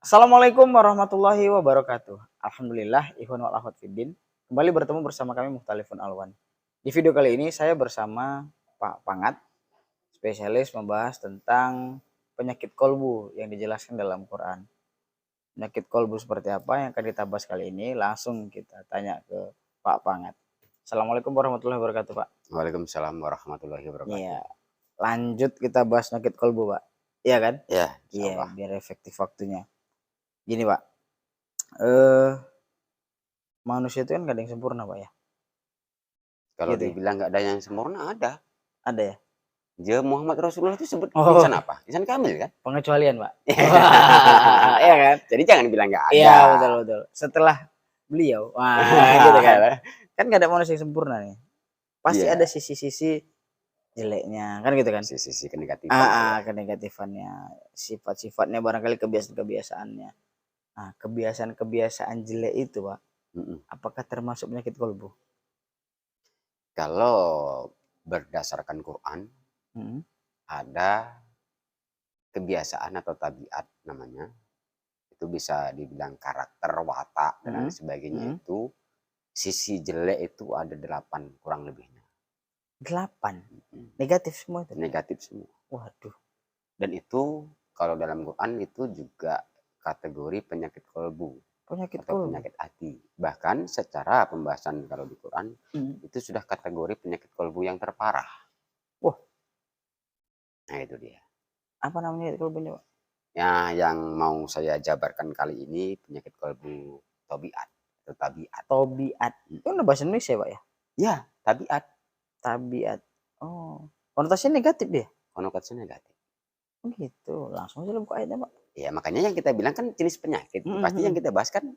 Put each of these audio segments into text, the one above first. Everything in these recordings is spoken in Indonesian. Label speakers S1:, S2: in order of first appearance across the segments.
S1: Assalamualaikum warahmatullahi wabarakatuh. Alhamdulillah, ikhwan wal akhwat fiddin. Kembali bertemu bersama kami Mukhtalifun Alwan. Di video kali ini saya bersama Pak Pangat, spesialis membahas tentang penyakit kolbu yang dijelaskan dalam Quran. Penyakit kolbu seperti apa yang akan kita bahas kali ini? Langsung kita tanya ke Pak Pangat. Assalamualaikum warahmatullahi wabarakatuh, Pak.
S2: Waalaikumsalam warahmatullahi wabarakatuh.
S1: Iya, lanjut kita bahas penyakit kolbu, Pak. Iya kan?
S2: Ya,
S1: Iya,
S2: insyaallah.
S1: biar efektif waktunya. Gini, Pak. Manusia itu kan gak ada yang sempurna, Pak, ya?
S2: Kalau
S1: Gitu ya?
S2: dibilang nggak ada yang sempurna, ada.
S1: Ada ya?
S2: Je Muhammad Rasulullah itu sebut
S1: Oh,
S2: insan apa? Insan kamil kan?
S1: pengecualian, Pak. Iya kan?
S2: Jadi jangan bilang nggak ada.
S1: Iya, betul. Setelah beliau, wah gitu kan. Kan gak ada manusia yang sempurna nih. Pasti
S2: Iya.
S1: ada sisi-sisi jeleknya, kan gitu kan?
S2: Sisi kenegatifan.
S1: Kenegatifannya, sifat-sifatnya, barangkali kebiasaan-kebiasaannya. Nah, kebiasaan-kebiasaan jelek itu, Pak, apakah termasuk penyakit kolbu?
S2: Kalau berdasarkan Quran, ada kebiasaan atau tabiat namanya. Itu bisa dibilang karakter, watak, dan lain sebagainya itu. Sisi jelek itu ada 8 kurang lebihnya.
S1: 8? Negatif semua itu?
S2: Negatif semua.
S1: Waduh.
S2: Dan itu kalau dalam Quran itu juga kategori penyakit kolbu atau penyakit hati. Bahkan secara pembahasan kalau di Quran itu sudah kategori penyakit kolbu yang terparah.
S1: Wah.
S2: Nah itu dia.
S1: Apa namanya kolbunya, Pak?
S2: Ya, yang mau saya jabarkan kali ini penyakit kolbu tabiat atau tabiat.
S1: Tabiat. Itu udah bahasa Indonesia, Pak, ya?
S2: Ya, tabiat.
S1: Tabiat. Oh, konotasinya negatif dia?
S2: Konotasinya negatif.
S1: Oh gitu. Langsung aja buka ayatnya, Pak.
S2: Ya makanya yang kita bilang kan jenis penyakit. Pasti yang kita bahas kan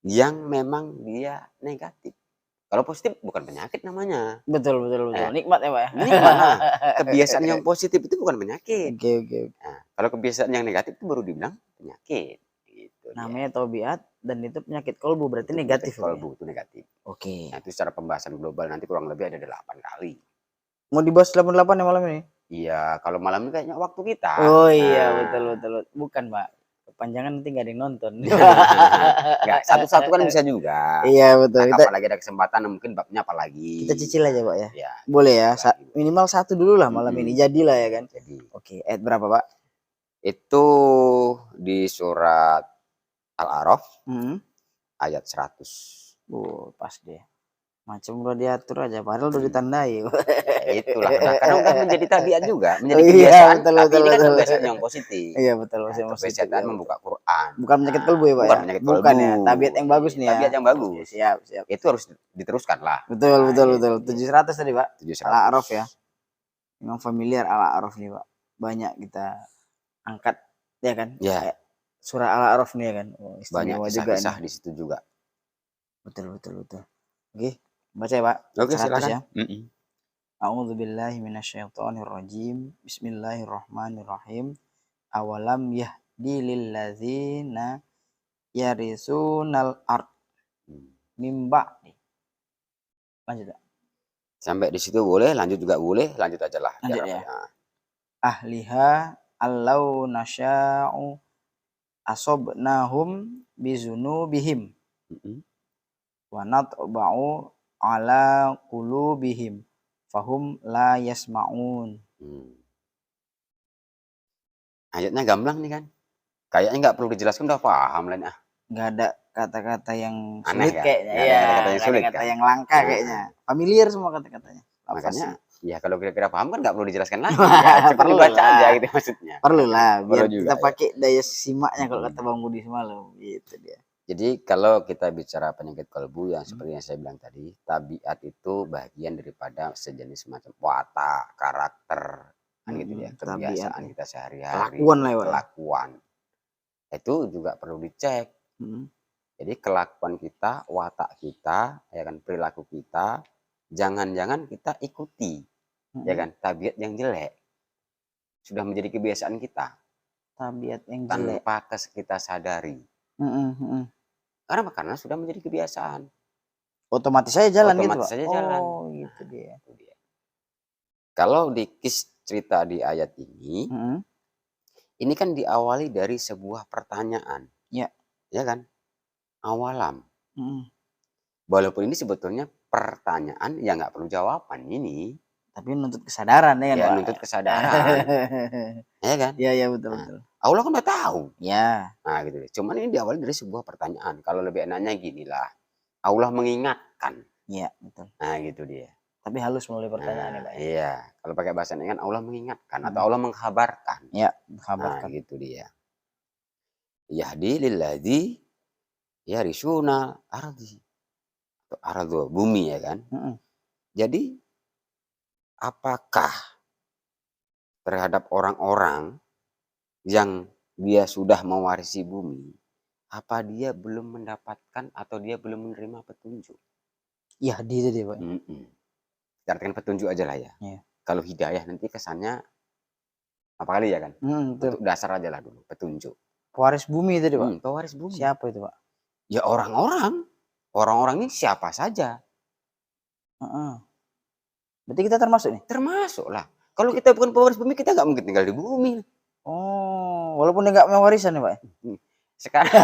S2: yang memang dia negatif. Kalau positif bukan penyakit namanya.
S1: Betul. Nikmat ya, Pak, ya?
S2: Nikmat. Nah, kebiasaan yang positif itu bukan penyakit.
S1: Oke.
S2: Nah, kalau kebiasaan yang negatif itu baru dibilang penyakit. Gitu
S1: namanya tabiat dan itu penyakit kolbu, berarti
S2: itu
S1: negatif.
S2: Kolbu itu negatif.
S1: Oke.
S2: Nah, itu secara pembahasan global nanti kurang lebih ada 8 kali.
S1: Mau dibahas 88 ya malam ini?
S2: Iya, kalau malam ini kayaknya waktu kita.
S1: Oh iya, betul. Bukan, Pak. Kepanjangan nanti nggak ada yang nonton.
S2: Nggak, satu-satu kan bisa juga.
S1: Iya, betul.
S2: Nah, apalagi ada kesempatan mungkin babnya apa lagi.
S1: Kita cicil aja, Pak, ya?
S2: Ya,
S1: boleh ya, minimal 1 dulu lah malam ini. Jadilah ya kan?
S2: Jadi.
S1: Oke, ayat berapa, Pak?
S2: Itu di surat Al-A'raf ayat 100.
S1: Pas deh. Macam udah diatur aja, padahal udah ditandai.
S2: Ya, itulah. Nah, karena udah menjadi tabiat juga, menjadi kebiasaan.
S1: Betul,
S2: tapi ini kan kebiasaan yang positif.
S1: Iya, betul.
S2: Kebiasaan membuka Quran.
S1: Bukan penyakit kolbu ya, Pak?
S2: Bukan penyakit kolbu.
S1: Bukan ya, tabiat yang bagus nih ya.
S2: Tabiat yang bagus.
S1: Siap.
S2: Itu harus diteruskan lah.
S1: Betul. 700 tadi, Pak.
S2: 700.
S1: Al-A'raf ya. Memang familiar Al-A'raf nih, Pak. Banyak kita angkat, ya kan?
S2: Ya.
S1: Surah Al-A'raf nih ya kan.
S2: Banyak kisah-kisah di situ juga.
S1: Betul. Oke, baca ya, Pak.
S2: Oke, silakan.
S1: Ya. A'udzubillahi minasyaitonirrajim. Bismillahirrahmanirrahim. Awalam yahdi lilladzina yarisunal ard mim ba'di. Lanjut, Pak.
S2: Sampai di situ boleh, lanjut juga boleh, lanjut aja lah.
S1: Lanjut ya. Ahliha allau nasya'u asobnahum bizunubihim wa natba'u ala qulubihim fahum la yasma'un.
S2: Ayatnya gamblang nih kan. Kayaknya nggak perlu dijelaskan, udah paham lah.
S1: Nggak ada kata-kata yang
S2: aneh
S1: sulit
S2: kan?
S1: kayaknya.
S2: Iya, kata-kata yang sulit
S1: kata
S2: kan?
S1: yang langka kayaknya. Familiar semua kata-katanya.
S2: Makanya ya kalau kira-kira paham kan nggak perlu dijelaskan lagi. Ya, cukup dibaca aja gitu maksudnya.
S1: Perlu lah, biar
S2: juga,
S1: kita pakai daya simaknya kalau kata Bang Budi semalam. Gitu dia.
S2: Jadi kalau kita bicara penyakit kolbu yang seperti yang saya bilang tadi, tabiat itu bagian daripada sejenis macam watak, karakter, kan gitu ya, kebiasaan kita sehari-hari, kelakuan. Itu juga perlu dicek. Jadi kelakuan kita, watak kita, ya kan, perilaku kita, jangan-jangan kita ikuti, ya kan, tabiat yang jelek. Sudah menjadi kebiasaan kita.
S1: Tabiat yang jelek.
S2: Tanpa kita sadari. Karena sudah menjadi kebiasaan.
S1: Otomatis saja jalan gitu, Pak.
S2: Oh,
S1: gitu dia.
S2: Kalau di cerita di ayat ini, ini kan diawali dari sebuah pertanyaan.
S1: Ya.
S2: Ya kan? Awalam.
S1: Mm.
S2: Walaupun ini sebetulnya pertanyaan yang nggak perlu jawaban ini.
S1: Tapi nuntut kesadaran ya kan,
S2: Ya,
S1: Pak?
S2: nuntut kesadaran. Ya kan?
S1: Iya, iya, betul,
S2: Nah,
S1: betul.
S2: Allah kan udah tahu.
S1: Ya.
S2: Nah, gitu. Cuman ini diawali dari sebuah pertanyaan. Kalau lebih enaknya gini lah. Allah mengingatkan.
S1: Iya, betul.
S2: Nah, gitu dia.
S1: Tapi halus melalui pertanyaan ya,
S2: Nah,
S1: Pak.
S2: iya. Kalau pakai bahasa ini kan Allah mengingatkan atau
S1: Mm.
S2: Allah mengkhabarkan.
S1: Ya,
S2: Nah,
S1: kabarkan.
S2: gitu dia. Yahdi lilladzi yarisuna ardi. Atau ardo, bumi ya kan.
S1: Mm-mm.
S2: Jadi apakah terhadap orang-orang yang dia sudah mewarisi bumi, apa dia belum mendapatkan atau dia belum menerima petunjuk?
S1: Yahdi tadi, Pak.
S2: Kita artikan petunjuk aja lah ya.
S1: Iya.
S2: Kalau hidayah nanti kesannya apa kali ya kan?
S1: Betul.
S2: Untuk dasar aja lah dulu, petunjuk.
S1: Pewaris bumi tadi, Pak.
S2: Pewaris bumi.
S1: Siapa itu, Pak?
S2: Ya orang-orang. Orang-orang ini siapa saja.
S1: Heeh. Berarti kita termasuk nih?
S2: Termasuk lah. Kalau kita bukan pewaris bumi, kita nggak mungkin tinggal di bumi.
S1: Oh, walaupun dia nggak mewarisan ya, Pak?
S2: Sekarang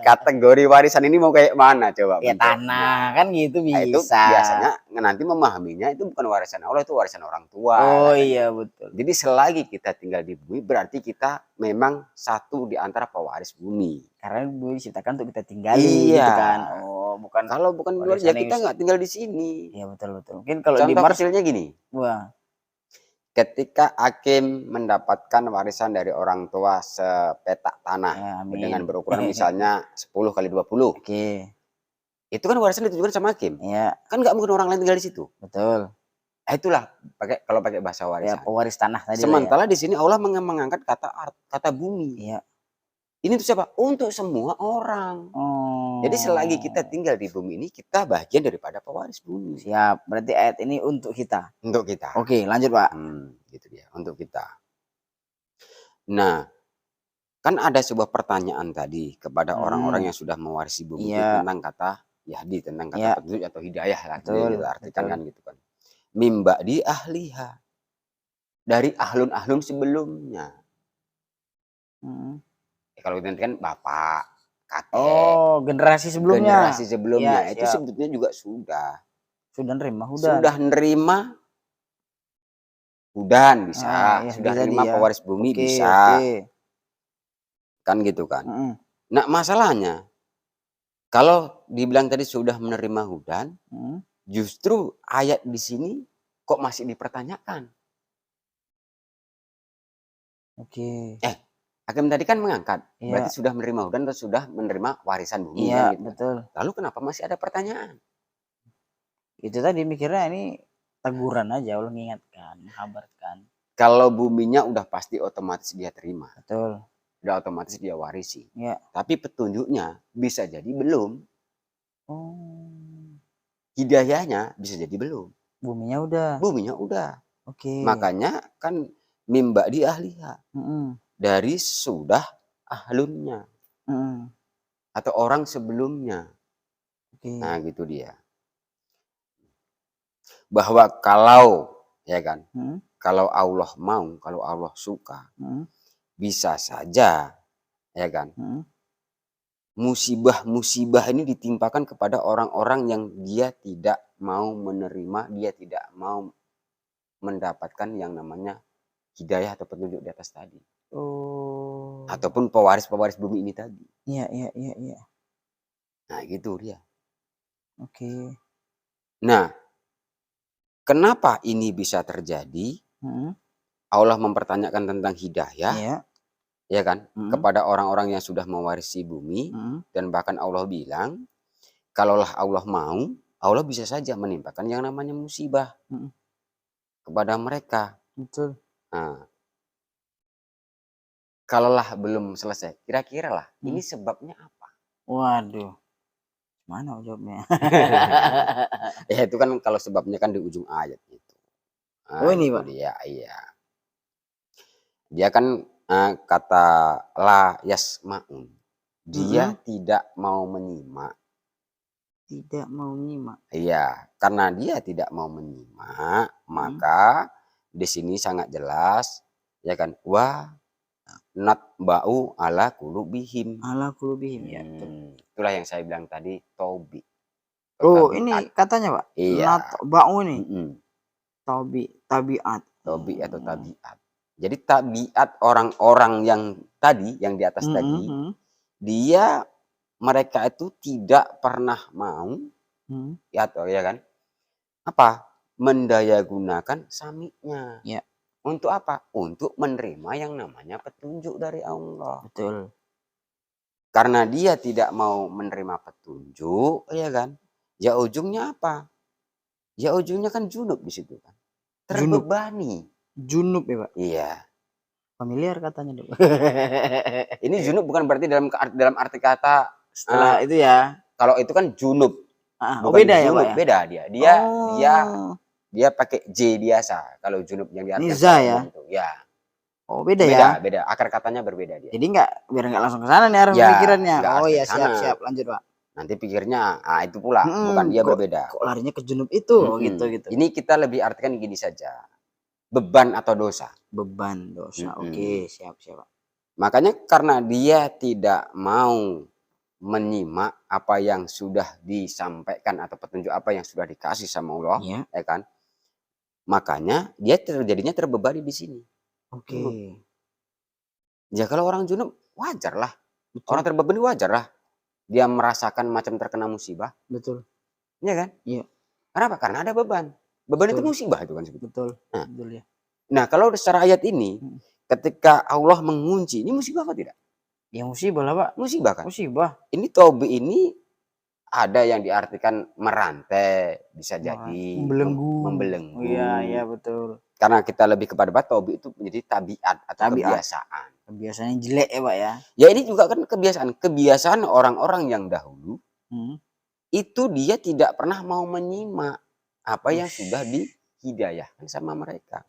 S2: kategori warisan ini mau kayak mana coba?
S1: Ya tanah kan gitu bisa.
S2: Nah, itu biasanya nanti memahaminya itu bukan warisan Allah, itu warisan orang tua.
S1: Oh
S2: kan?
S1: iya betul.
S2: Jadi selagi kita tinggal di bumi berarti kita memang satu di antara pewaris bumi.
S1: Karena bumi diciptakan untuk kita tinggali gitu kan. Oh bukan.
S2: Kalau bukan di luar ya kita nggak tinggal di sini.
S1: Iya betul betul. Mungkin kalau
S2: contoh
S1: di Mars
S2: kecilnya gini.
S1: Wah.
S2: Ketika Hakim mendapatkan warisan dari orang tua sepetak tanah ya, dengan berukuran misalnya 10 kali 20.
S1: Oke.
S2: Itu kan warisan ditujukan sama Hakim.
S1: Iya.
S2: Kan nggak mungkin orang lain tinggal di situ.
S1: Betul.
S2: Nah, itulah kalau pakai bahasa warisan.
S1: Ya, pewaris tanah tadi.
S2: Sementara di sini Allah mengangkat kata bumi.
S1: Iya.
S2: Ini untuk siapa? Untuk semua orang.
S1: Oh.
S2: Jadi selagi kita tinggal di bumi ini, kita bagian daripada pewaris bumi.
S1: Siap. Berarti ayat ini untuk kita.
S2: Untuk kita.
S1: Oke, lanjut Pak.
S2: Gitu dia. Untuk kita. Nah, kan ada sebuah pertanyaan tadi kepada orang-orang yang sudah mewarisi bumi tentang kata Yahdi, tentang kata petunjuk atau hidayah lah. Kita artikan kan gitu kan. Mimba di ahliha. Dari ahlun-ahlun sebelumnya. Kalau kita kan bapak, kakek.
S1: Oh, generasi sebelumnya.
S2: Generasi sebelumnya. Ya, itu sebetulnya juga sudah nerima hudan. Sudah nerima hudan bisa. Sudah nerima pewaris bumi bisa. Kan gitu kan. Nah masalahnya, kalau dibilang tadi sudah menerima hudan, justru ayat di sini kok masih dipertanyakan.
S1: Oke.
S2: Hakim tadi kan mengangkat, berarti sudah menerima hudan atau sudah menerima warisan bumi.
S1: Iya,
S2: gitu.
S1: betul.
S2: Lalu kenapa masih ada pertanyaan?
S1: Itu tadi mikirnya ini teguran aja, Allah mengingatkan, mengkabarkan.
S2: Kalau buminya udah pasti otomatis dia terima.
S1: Betul.
S2: Udah otomatis dia warisi.
S1: Ya.
S2: Tapi petunjuknya bisa jadi belum.
S1: Oh.
S2: Hidayahnya bisa jadi belum.
S1: Buminya udah.
S2: Buminya udah.
S1: Oke.
S2: Makanya kan mimba di ahliha. Dari sudah ahlunnya. Atau orang sebelumnya. Nah gitu dia. Bahwa kalau ya kan, kalau Allah mau, kalau Allah suka, bisa saja ya kan, musibah-musibah ini ditimpakan kepada orang-orang yang dia tidak mau menerima, dia tidak mau mendapatkan yang namanya hidayah atau petunjuk di atas tadi. Oh. Ataupun pewaris-pewaris bumi ini tadi.
S1: Iya.
S2: Nah gitu dia.
S1: Oke.
S2: Nah, kenapa ini bisa terjadi? Allah mempertanyakan tentang hidayah, ya kan, kepada orang-orang yang sudah mewarisi bumi, dan bahkan Allah bilang, kalaulah Allah mau, Allah bisa saja menimpakan yang namanya musibah kepada mereka.
S1: Betul.
S2: Nah, kalaulah belum selesai, kira-kira lah, ini sebabnya apa?
S1: Waduh. Mana jawabnya?
S2: Ya itu kan kalau sebabnya kan di ujung ayat itu.
S1: Oh ini Pak?
S2: Iya. Dia kan kata la yasma'un. Dia tidak mau menyimak.
S1: Tidak mau menyimak.
S2: Iya, karena dia tidak mau menyimak, maka di sini sangat jelas ya kan, wa natba'u ala qulubihim.
S1: Ala qulubihim ya.
S2: Itulah yang saya bilang tadi tobi.
S1: Oh,
S2: Tabiat.
S1: ini katanya, Pak.
S2: Iya.
S1: Natba'u ini.
S2: Mm-mm.
S1: Tabiat.
S2: Tobi atau tabiat. Jadi tabiat orang-orang yang tadi, yang di atas tadi, dia mereka itu tidak pernah mau ya atau ya kan apa mendayagunakan sami'nya.
S1: Ya.
S2: Untuk apa? Untuk menerima yang namanya petunjuk dari Allah.
S1: Betul.
S2: Karena dia tidak mau menerima petunjuk, ya kan? Ya ujungnya apa? Ya ujungnya kan junub di situ kan. Terbebani.
S1: Junub ya, Pak?
S2: Iya.
S1: Familiar katanya, Dok.
S2: Ini junub bukan berarti dalam arti kata
S1: setelah itu ya.
S2: Kalau itu kan junub.
S1: Oh, beda ya, Pak ya?
S2: Beda dia. Dia pakai J biasa. Kalau junub yang diartikan
S1: Niza ya?
S2: Ya.
S1: Oh, beda ya?
S2: Beda. Akar katanya berbeda dia.
S1: Jadi biar nggak langsung ke sana nih arah pemikirannya. Oh iya, siap. Lanjut, Pak.
S2: Nanti pikirnya, itu pula. Bukan dia berbeda.
S1: Kok larinya ke junub itu? Gitu.
S2: Ini kita lebih artikan gini saja. Beban atau dosa.
S1: Beban dosa. Oke, siap.
S2: Makanya karena dia tidak mau menyimak apa yang sudah disampaikan atau petunjuk apa yang sudah dikasih sama Allah, ya kan? Makanya dia terjadinya terbebani di sini.
S1: Oke.
S2: Ya kalau orang junub wajar lah. Orang terbebani wajar lah. Dia merasakan macam terkena musibah.
S1: Betul.
S2: Iya kan?
S1: Iya.
S2: Kenapa? Karena ada beban. Beban itu musibah itu kan sebetulnya.
S1: Betul. Betul ya.
S2: Nah, kalau secara ayat ini ketika Allah mengunci, ini musibah apa tidak?
S1: Ya musibah lah, Pak.
S2: Musibah kan?
S1: Musibah.
S2: Ini tobi ini ada yang diartikan merantai, bisa jadi membelenggu.
S1: Iya, betul.
S2: Karena kita lebih kepada tobi itu menjadi tabiat atau kebiasaan.
S1: Kebiasaan yang jelek ya, Pak ya. Ya
S2: ini juga kan kebiasaan orang-orang yang dahulu. Itu dia tidak pernah mau menyimak apa yang sudah dihidayahkan sama mereka.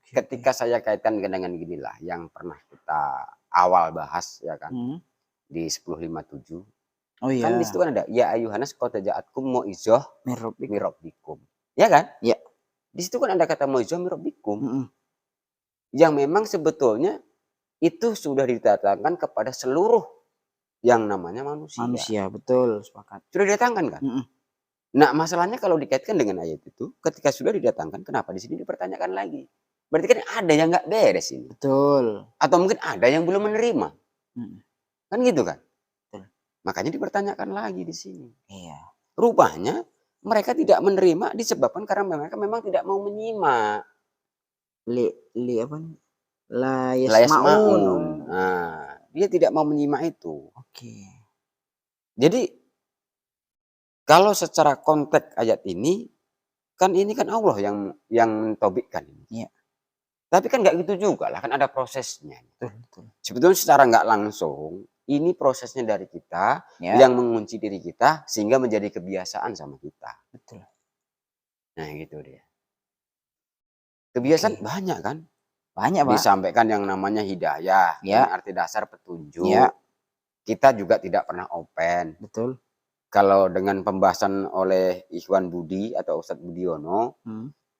S2: Ketika saya kaitkan dengan ginilah yang pernah kita awal bahas ya kan. Di 1057. Oh iya. Kan di situ kan ada ya ayuhanas qad ja'atkum mau'izah mirabbikum. Ya kan?
S1: Iya.
S2: Di situ kan ada kata mau'izah mirabbikum. Yang memang sebetulnya itu sudah didatangkan kepada seluruh yang namanya manusia.
S1: Manusia, betul, sepakat.
S2: Sudah didatangkan kan? Nah, masalahnya kalau dikaitkan dengan ayat itu, ketika sudah didatangkan, kenapa di sini dipertanyakan lagi? Berarti kan ada yang nggak beres ini.
S1: Betul.
S2: Atau mungkin ada yang belum menerima. Kan gitu kan? Betul. Makanya dipertanyakan lagi di sini. Iya. Rupanya mereka tidak menerima disebabkan karena mereka memang tidak mau menyimak.
S1: Apa nih? La yasma'un.
S2: Nah, dia tidak mau menyimak itu.
S1: Oke.
S2: Jadi kalau secara konteks ayat ini kan Allah yang mentobikkan ini. Iya. Tapi kan nggak gitu juga lah, kan ada prosesnya. Betul. Sebetulnya secara nggak langsung ini prosesnya dari kita yang mengunci diri kita sehingga menjadi kebiasaan sama kita. Betul. Nah gitu dia. Kebiasaan banyak kan?
S1: Banyak, Pak.
S2: Disampaikan yang namanya hidayah, yang arti dasar petunjuk. Kita juga tidak pernah open. Betul. Kalau dengan pembahasan oleh Ikhwan Budi atau Ustadz Budiono,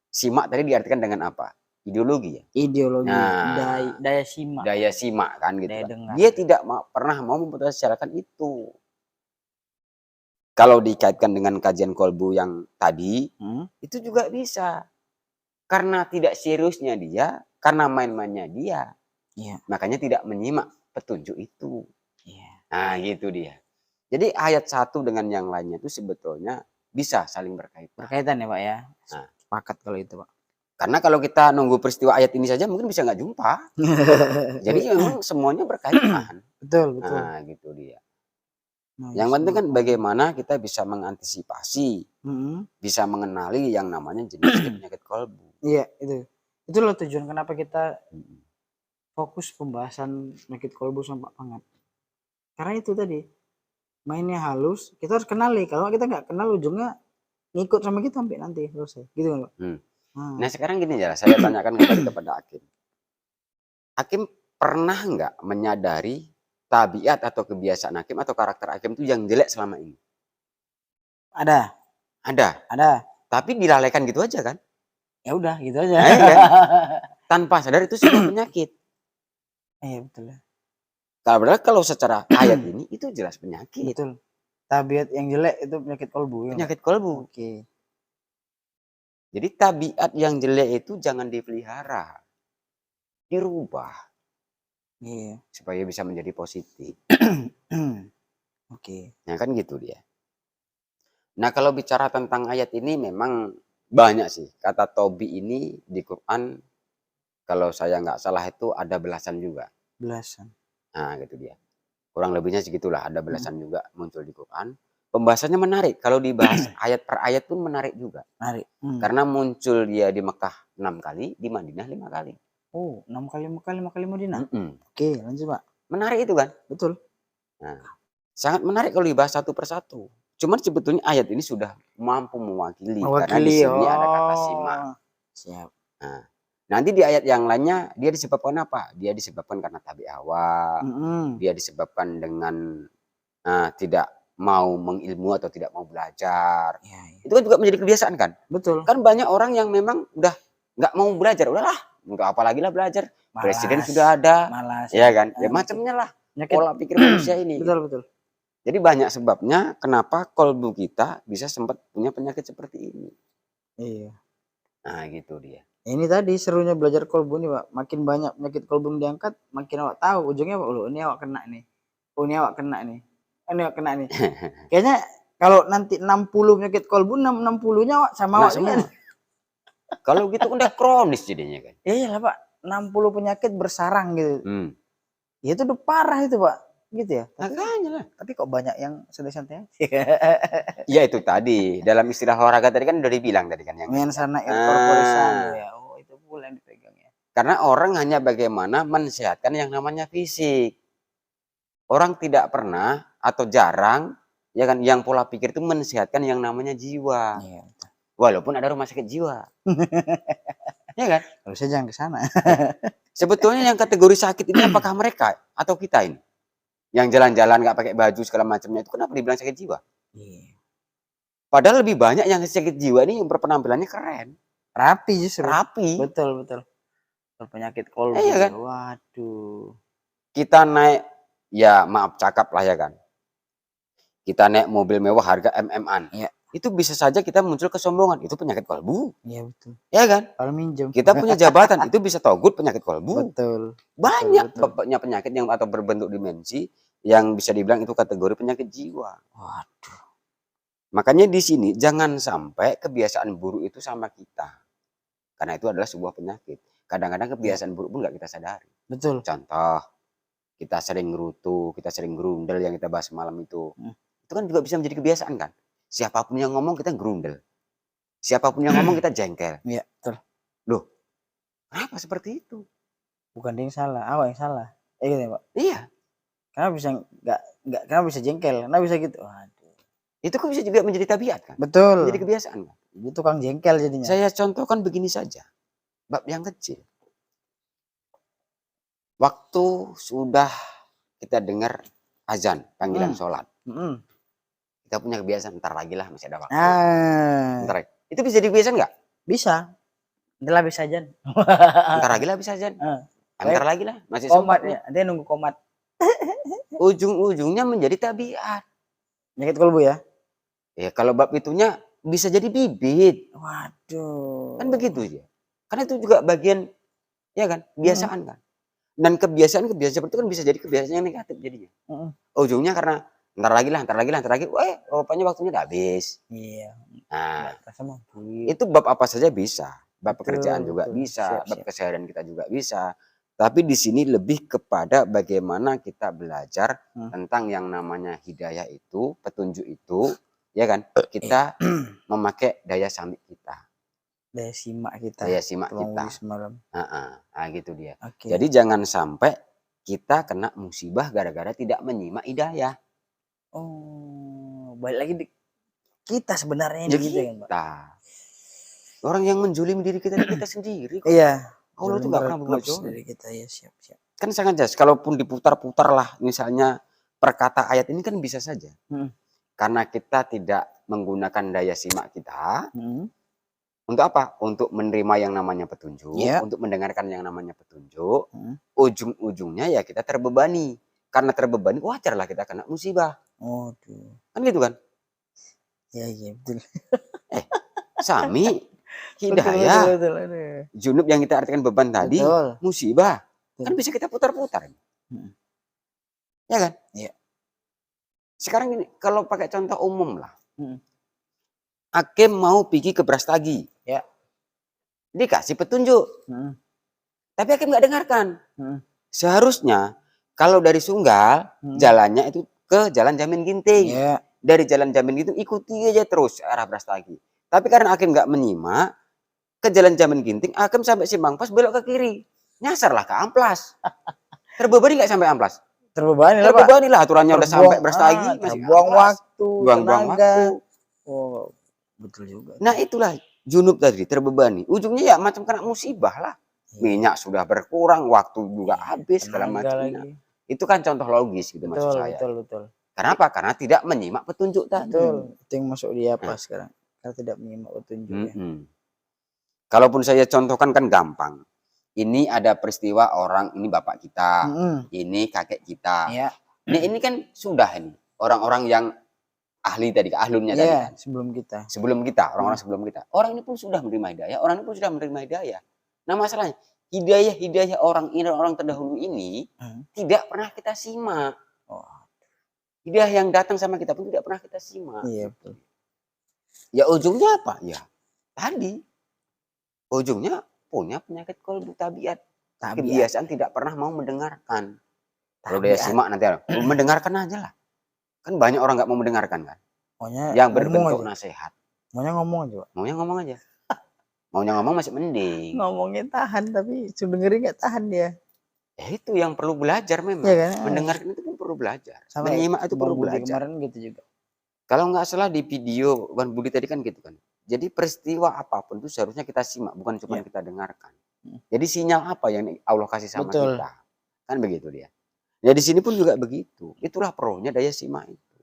S2: simak tadi diartikan dengan apa? Ideologi ya?
S1: Ideologi. Nah, daya simak.
S2: Daya simak kan gitu. Dia tidak pernah mau mempertahankan itu. Kalau dikaitkan dengan kajian kolbu yang tadi, itu juga bisa. Karena tidak seriusnya dia, karena main-mainnya dia. Makanya tidak menyimak petunjuk itu. Nah gitu dia. Jadi ayat satu dengan yang lainnya itu sebetulnya bisa saling berkaitan.
S1: Berkaitan ya Pak ya? Nah, sepakat kalau itu Pak.
S2: Karena kalau kita nunggu peristiwa ayat ini saja mungkin bisa nggak jumpa. Jadi memang semuanya berkaitan.
S1: Betul.
S2: Nah gitu dia. Nah, yang penting kan bagaimana kita bisa mengantisipasi, bisa mengenali yang namanya jenis penyakit kolbu.
S1: Iya itu. Itulah tujuan kenapa kita fokus pembahasan penyakit kolbu sama Pak Pangat. Karena itu tadi mainnya halus, kita harus kenali. Kalau kita nggak kenal ujungnya ngikut sama kita sampai nanti selesai. Gitu kan Pak?
S2: Nah sekarang gini ya, saya tanyakan kembali kepada Hakim. Hakim pernah nggak menyadari tabiat atau kebiasaan Hakim atau karakter Hakim itu yang jelek selama ini?
S1: Ada.
S2: Tapi dilalaikan gitu aja kan?
S1: Ya udah gitu aja.
S2: Nah, iya. Tanpa sadar itu sebuah penyakit.
S1: Iya betul ya.
S2: Kalau secara ayat ini itu jelas penyakit.
S1: Betul. Tabiat yang jelek itu penyakit kolbu.
S2: Penyakit kolbu.
S1: Oke.
S2: Jadi tabiat yang jelek itu jangan dipelihara. Dirubah.
S1: Iya.
S2: Supaya bisa menjadi positif.
S1: Oke.
S2: Nah kan gitu dia. Nah kalau bicara tentang ayat ini memang banyak sih. Kata tobi ini di Quran kalau saya nggak salah itu ada belasan juga.
S1: Belasan.
S2: Nah gitu dia. Kurang lebihnya segitulah, ada belasan juga muncul di Quran. Pembahasannya menarik. Kalau dibahas ayat per ayat pun menarik juga.
S1: Menarik.
S2: Karena muncul dia di Mekah 6 kali, di Madinah 5 kali.
S1: Oh, 6 kali Mekah, 5 kali Madinah.
S2: Mm-mm.
S1: Oke, lanjut Pak.
S2: Menarik itu kan?
S1: Betul.
S2: Nah, sangat menarik kalau dibahas satu persatu. Cuman sebetulnya ayat ini sudah mampu mewakili. Karena di sini ada kata simak.
S1: Siap.
S2: Nah, nanti di ayat yang lainnya dia disebabkan apa? Dia disebabkan karena tabi hawa. Dia disebabkan dengan tidak mau mengilmu atau tidak mau belajar.
S1: Ya.
S2: Itu kan juga menjadi kebiasaan kan?
S1: Betul.
S2: Kan banyak orang yang memang udah nggak mau belajar. Udahlah, untuk apa lagi lah belajar.
S1: Malas.
S2: Presiden sudah ada.
S1: Malas.
S2: Ya kan? Ya macamnya lah. Pola pikir manusia ini.
S1: Betul, betul.
S2: Jadi banyak sebabnya kenapa kolbu kita bisa sempat punya penyakit seperti ini.
S1: Iya.
S2: Nah gitu dia.
S1: Ini tadi serunya belajar kolbu nih Pak. Makin banyak penyakit kolbu yang diangkat, makin awak tahu ujungnya Pak. Ini awak kena nih. Oh ini awak kena nih. Ini awak kena nih. Kayaknya kalau nanti 60 penyakit kolbu, 60-nya awak sama awak semua.
S2: Kalau gitu udah kronis jadinya kan.
S1: Iya lah Pak. 60 penyakit bersarang gitu. Ya itu udah parah itu Pak. Gitu ya.
S2: Makanya lah.
S1: Tapi kok banyak yang santai-santai.
S2: Ya itu tadi dalam istilah olahraga tadi kan udah dibilang tadi kan yang
S1: mensana incorporesan ya. Oh itu pula yang dipegang ya.
S2: Karena orang hanya bagaimana mensehatkan yang namanya fisik. Orang tidak pernah atau jarang ya kan yang pola pikir itu mensehatkan yang namanya jiwa.
S1: Iya.
S2: Walaupun ada rumah sakit jiwa. Ya kan?
S1: Harusnya jangan ke sana.
S2: Sebetulnya yang kategori sakit ini apakah mereka atau kita ini? Yang jalan-jalan nggak pakai baju segala macamnya itu kenapa dibilang sakit jiwa?
S1: Iya.
S2: Padahal lebih banyak yang sakit jiwa ini yang berpenampilannya keren.
S1: Rapi justru.
S2: Rapi.
S1: Betul, betul. Penyakit kolbu.
S2: Iya kan?
S1: Waduh.
S2: Kita naik, ya maaf cakap lah ya kan. Kita naik mobil mewah harga MM-an.
S1: Iya.
S2: Itu bisa saja kita muncul kesombongan. Itu penyakit kolbu.
S1: Iya betul.
S2: Ya kan?
S1: Kalau minjem.
S2: Kita punya jabatan. Itu bisa togut penyakit kolbu.
S1: Betul.
S2: Banyak penyakit yang atau berbentuk dimensi yang bisa dibilang itu kategori penyakit jiwa.
S1: Waduh.
S2: Makanya di sini jangan sampai kebiasaan buruk itu sama kita. Karena itu adalah sebuah penyakit. Kadang-kadang kebiasaan buruk pun nggak kita sadari.
S1: Betul.
S2: Contoh, kita sering ngerutu, kita sering gerundel yang kita bahas malam itu. Itu kan juga bisa menjadi kebiasaan kan. Siapapun yang ngomong kita gerundel. Siapapun yang ngomong kita jengkel.
S1: Iya, betul.
S2: Loh, kenapa seperti itu?
S1: Bukan dia yang salah, awak yang salah. Gitu ya, Pak?
S2: Iya.
S1: Kenapa bisa kenapa bisa jengkel? Kenapa bisa gitu? Waduh.
S2: Itu kan bisa juga menjadi tabiat kan?
S1: Betul.
S2: Menjadi kebiasaan kan?
S1: Itu tukang jengkel jadinya.
S2: Saya contohkan begini saja. Bab yang kecil. Waktu sudah kita dengar azan, panggilan sholat. Kita punya kebiasaan, ntar lagi lah masih ada waktu. Ntar, itu bisa dibiasakan nggak?
S1: Bisa. Ntar bisa ajan.
S2: Ntar lagi lah bisa ajan. Ntar lagi lah masih
S1: komatnya. Dia nunggu komat.
S2: Ujung-ujungnya menjadi tabiat.
S1: Penyakit kolbu ya?
S2: Ya kalau bab itunya bisa jadi bibit.
S1: Waduh.
S2: Kan begitu ya. Karena itu juga bagian, ya kan, kebiasaan kan. Dan kebiasaan seperti itu kan bisa jadi kebiasaan yang negatif jadinya. Ujungnya karena ntar lagi lah, rupanya waktunya udah habis.
S1: Iya.
S2: Nah, itu bab apa saja bisa. Bab pekerjaan juga bisa, bab keseharian kita juga bisa. Tapi di sini lebih kepada bagaimana kita belajar tentang yang namanya hidayah itu, petunjuk itu, ya kan? Kita memakai daya samik kita.
S1: Daya simak kita.
S2: Daya simak kita. Gitu dia. Jadi jangan sampai kita kena musibah gara-gara tidak menyimak hidayah.
S1: Oh, balik lagi kita sebenarnya
S2: ya
S1: gitu kan, Pak.
S2: Orang yang menjulimi diri kita sendiri.
S1: Iya.
S2: Allah tuh gak pernah berbuat jahat.
S1: Dari kita ya siap.
S2: Kan sangat jelas. Kalaupun diputar-putar lah, misalnya perkata ayat ini kan bisa saja. Karena kita tidak menggunakan daya simak kita, Untuk apa? Untuk menerima yang namanya petunjuk,
S1: Ya.
S2: untuk mendengarkan yang namanya petunjuk.
S1: Hmm.
S2: Ujung-ujungnya ya kita terbebani. Karena terbebani wajarlah kita kena musibah.
S1: Oh, tuh.
S2: Kan gitu kan?
S1: Ya, iya betul.
S2: Sami,
S1: Betul,
S2: hidayah,
S1: betul, aduh.
S2: junub yang kita artikan beban tadi,
S1: Betul.
S2: musibah. Kan
S1: Betul.
S2: bisa kita putar-putar.
S1: Hmm.
S2: Ya kan?
S1: Iya.
S2: Sekarang ini kalau pakai contoh umum lah.
S1: Hmm.
S2: Hakim mau pergi ke Brastagi.
S1: Ya.
S2: Dikasih petunjuk.
S1: Hmm.
S2: Tapi hakim nggak dengarkan.
S1: Hmm.
S2: Seharusnya kalau dari Sunggal, jalannya itu ke Jalan Jamin Ginting.
S1: Ya.
S2: Dari Jalan Jamin Ginting ikuti aja terus arah Brastagi. Tapi karena hakim nggak menyimak, ke Jalan Jamin Ginting, hakim sampai Simpang Pas belok ke kiri. Nyasarlah ke Amplas. Terbebani nggak sampai Amplas?
S1: Terbebani lah, Pak.
S2: Terbebani lah, aturannya udah sampai Brastagi. Masih
S1: terbuang
S2: Amplas.
S1: waktu,
S2: Buang-buang
S1: tenaga.
S2: waktu.
S1: Oh, betul juga.
S2: Nah itulah junub tadi, terbebani. Ujungnya ya macam kena musibah lah.
S1: Iya.
S2: Minyak sudah berkurang, waktu juga habis, segala
S1: Tenaga
S2: macamnya.
S1: lagi.
S2: Itu kan contoh logis gitu maksud
S1: Betul,
S2: saya.
S1: betul.
S2: Kenapa? Karena tidak menyimak petunjuk tadi.
S1: Betul. Itu yang masuk di apa sekarang? Karena tidak menyimak petunjuk. Ya.
S2: Kalaupun saya contohkan kan gampang. Ini ada peristiwa orang, ini bapak kita, ini kakek kita.
S1: Ya.
S2: Ini kan sudah ini orang-orang yang ahli tadi, ahlunnya tadi kan. Sebelum kita, orang-orang sebelum kita. Orang ini pun sudah menerima hidayah, orang ini pun sudah menerima hidayah. Nah masalahnya, hidayah orang ini, orang terdahulu ini tidak pernah kita simak. Hidayah yang datang sama kita pun tidak pernah kita simak.
S1: Iya, betul.
S2: Ya ujungnya apa? Ya tadi. Ujungnya punya penyakit kolbu tabiat. Kebiasaan tidak pernah mau mendengarkan. Kalau dia simak nanti mendengarkan aja lah. Kan banyak orang nggak mau mendengarkan kan. Yang berbentuk nasihat.
S1: Maunya ngomong aja, Pak.
S2: Maunya ngomong aja. Maunya ngomong masih mending.
S1: Ngomongnya tahan tapi dengerin nggak tahan dia.
S2: Ya itu yang perlu belajar memang.
S1: Ya, kan?
S2: Mendengarkan itu pun perlu belajar.
S1: Sama
S2: menyimak itu perlu belajar.
S1: Kemarin gitu juga.
S2: Kalau nggak salah di video Bang Budi tadi kan gitu kan. Jadi peristiwa apapun itu seharusnya kita simak, bukan cuma kita dengarkan. Jadi sinyal apa yang Allah kasih sama kita? Kan begitu dia. Ya di sini pun juga begitu. Itulah pronya daya simak itu.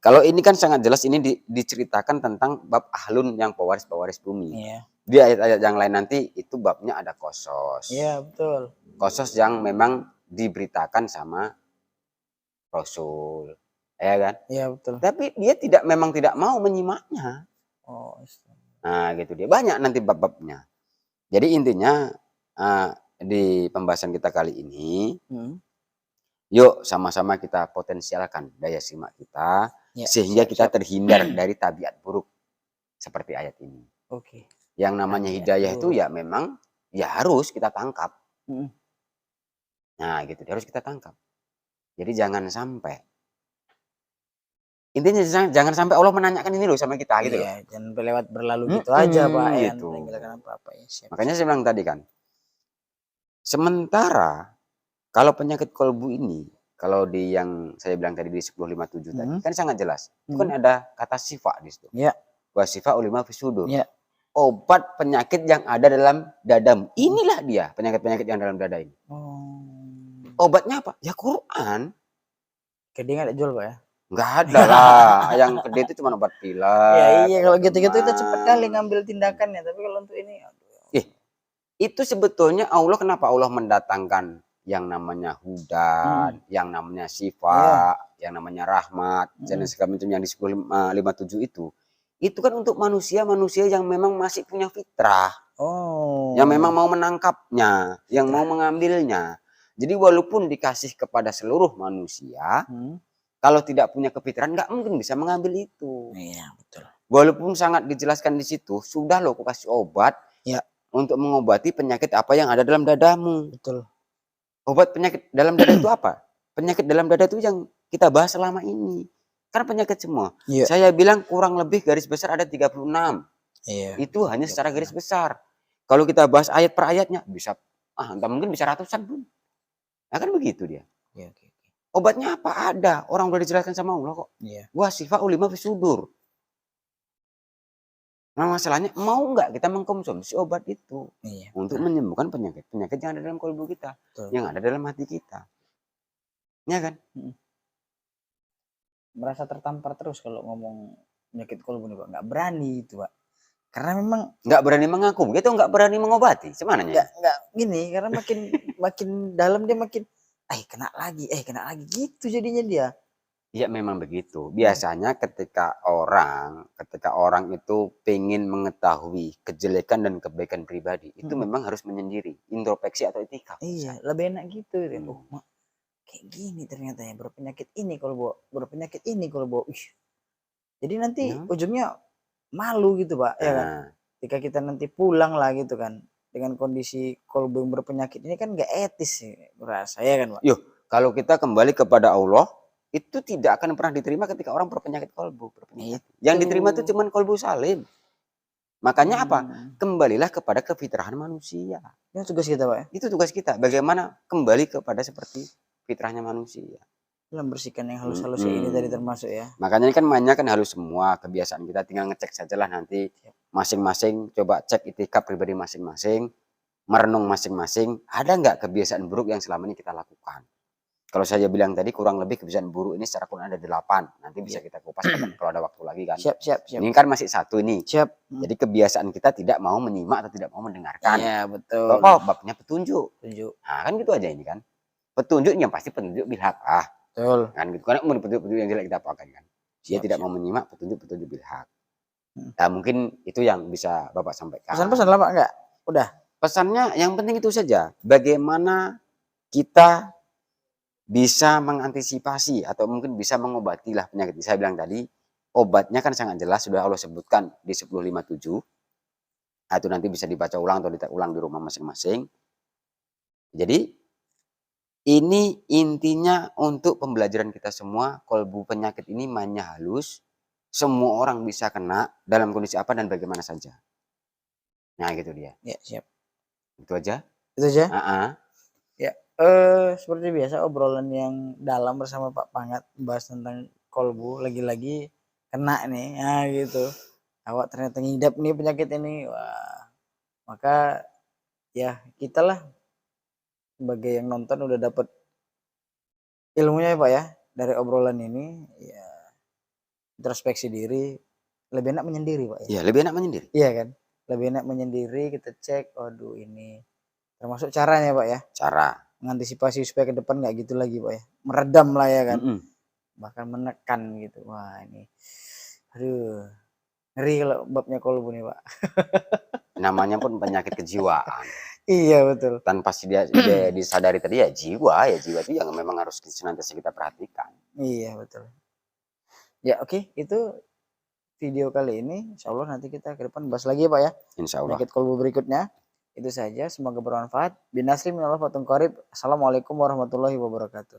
S2: Kalau ini kan sangat jelas ini diceritakan tentang bab ahlun yang pewaris bumi.
S1: Iya.
S2: Di ayat-ayat yang lain nanti itu babnya ada kosos.
S1: Iya, betul.
S2: Kosos yang memang diberitakan sama Rasul. Ya kan?
S1: Iya, betul.
S2: Tapi dia memang tidak mau menyimaknya. Nah gitu dia. Banyak nanti bab-babnya. Jadi intinya di pembahasan kita kali ini, yuk sama-sama kita potensialkan daya simak kita, sehingga kita terhindar dari tabiat buruk seperti ayat ini. Yang namanya hidayah itu ya memang ya harus kita tangkap. Nah gitu, harus kita tangkap. Jadi jangan sampai, intinya jangan sampai Allah menanyakan ini loh sama kita gitu loh.
S1: Jangan lewat berlalu gitu aja Pak.
S2: Gitu.
S1: Apa-apa ya.
S2: Makanya saya bilang tadi kan, sementara kalau penyakit kolbu ini, kalau di yang saya bilang tadi di 1057 tadi kan sangat jelas. Itu kan ada kata sifat di situ. Wa sifat ulima fisudur. Obat penyakit yang ada dalam dadamu. Inilah dia penyakit-penyakit yang dalam dada ini. Obatnya apa? Ya Quran.
S1: Keding ada jual Pak ya?
S2: Enggak ada lah. Yang gede itu cuma obat pilek.
S1: Iya kalau gitu-gitu kita cepat kali ngambil tindakannya. Tapi kalau untuk ini,
S2: itu sebetulnya Allah, kenapa Allah mendatangkan yang namanya hudan, yang namanya sifat, yang namanya rahmat, dan segala macam yang di 1057 itu kan untuk manusia-manusia yang memang masih punya fitrah, yang memang mau menangkapnya, yang mau mengambilnya. Jadi walaupun dikasih kepada seluruh manusia, kalau tidak punya kefitrahan nggak mungkin bisa mengambil itu.
S1: Iya betul.
S2: Walaupun sangat dijelaskan di situ, sudah loh aku kasih obat untuk mengobati penyakit apa yang ada dalam dadamu. Betul. Obat penyakit dalam dada itu apa? Penyakit dalam dada itu yang kita bahas selama ini. Karena penyakit semua. Saya bilang kurang lebih garis besar ada 36. Itu hanya secara garis besar. Kalau kita bahas ayat per ayatnya bisa entah mungkin bisa ratusan pun. Nah kan begitu dia. Obatnya apa? Ada. Orang udah dijelaskan sama Allah kok. Wah sifat ulima fisudur. Nah masalahnya mau nggak kita mengkonsumsi obat itu untuk menyembuhkan penyakit-penyakit yang ada dalam kolbu kita, yang ada dalam hati kita, ya kan?
S1: Merasa tertampar terus kalau ngomong penyakit kolbu nih Pak, nggak berani itu Pak. Karena memang
S2: Nggak berani mengaku, gitu nggak berani mengobati, semananya?
S1: nggak gini, karena makin makin dalam dia makin, kena lagi gitu jadinya dia.
S2: Ya memang begitu. Biasanya ketika orang itu pengen mengetahui kejelekan dan kebaikan pribadi, itu
S1: Mhm.
S2: memang harus menyendiri, introspeksi atau itikaf.
S1: Iya, lebih enak gitu. Oh,
S2: Hmm.
S1: mak kayak gini ternyata ya, berpenyakit ini kalau bawa, berpenyakit ini kalau bawa. Jadi nanti
S2: Ya.
S1: ujungnya malu gitu, Pak, ya kan?
S2: Nah,
S1: Ketika kita nanti pulang lah gitu kan, dengan kondisi kolbu yang berpenyakit ini kan nggak etis sih merasa, ya kan, Pak?
S2: yuk, kalau kita kembali kepada Allah, itu tidak akan pernah diterima ketika orang berpenyakit kolbu, berpenyakit. Yang
S1: Itu.
S2: diterima itu cuma kolbu salim. Makanya apa?
S1: Hmm.
S2: Kembalilah kepada kefitrahan manusia.
S1: Itu tugas kita, Pak, ya.
S2: Itu tugas kita. Bagaimana kembali kepada seperti fitrahnya manusia.
S1: Membersihkan yang halus-halusnya ini tadi termasuk ya.
S2: Makanya ini kan mainnya kan halus semua kebiasaan kita, tinggal ngecek sajalah nanti masing-masing, coba cek itikaf pribadi masing-masing, merenung masing-masing, ada nggak kebiasaan buruk yang selama ini kita lakukan. Kalau saya bilang tadi kurang lebih kebiasaan buruk ini secara Quran ada 8, nanti bisa kita kupas kalau ada waktu lagi kan.
S1: Siap.
S2: Ini kan masih 1 nih.
S1: Siap.
S2: Jadi kebiasaan kita tidak mau menyimak atau tidak mau mendengarkan.
S1: Iya, betul.
S2: Babnya petunjuk. Nah, kan gitu aja ini kan. Petunjuk yang pasti petunjuk bilhaq.
S1: Betul.
S2: Kan gitu. Karena petunjuk yang jelek kita apakan kan. Dia tidak mau menyimak petunjuk bilhaq. Nah, mungkin itu yang bisa Bapak sampaikan.
S1: Pesan-pesan lah, Pak, enggak? Udah.
S2: Pesannya yang penting itu saja. Bagaimana kita bisa mengantisipasi atau mungkin bisa mengobati lah penyakit. Saya bilang tadi, obatnya kan sangat jelas sudah Allah sebutkan di 1057. Itu nanti bisa dibaca ulang atau ulang di rumah masing-masing. Jadi ini intinya untuk pembelajaran kita semua, kolbu penyakit ini mainnya halus, semua orang bisa kena dalam kondisi apa dan bagaimana saja. Nah gitu dia.
S1: Ya, siap.
S2: Itu aja.
S1: Itu aja. Ya, seperti biasa obrolan yang dalam bersama Pak Pangat membahas tentang kolbu, lagi-lagi kena nih, nah gitu. Awak ternyata ngidap nih penyakit ini, wah. Maka ya kita lah sebagai yang nonton udah dapet ilmunya ya, Pak, ya, dari obrolan ini, ya introspeksi diri, lebih enak menyendiri, Pak, ya.
S2: Iya, lebih enak menyendiri.
S1: Iya kan? Lebih enak menyendiri, kita cek, waduh ini termasuk caranya, Pak, ya.
S2: Cara.
S1: Mengantisipasi supaya ke depan nggak gitu lagi, Pak, ya. Meredam lah ya kan. Bahkan menekan gitu. Wah, ini aduh, ngeri kalau babnya kolbu nih, Pak.
S2: Namanya pun penyakit kejiwaan.
S1: Iya, betul.
S2: Tanpa dia disadari tadi ya jiwa itu yang memang harus senantiasa kita perhatikan.
S1: Iya, betul. Ya, oke, itu video kali ini. Insyaallah nanti kita ke depan bahas lagi ya, Pak, ya.
S2: Insyaallah.
S1: Penyakit kolbu berikutnya. Itu saja, semoga bermanfaat. Binasri minallah fatung qarib. Assalamualaikum warahmatullahi wabarakatuh.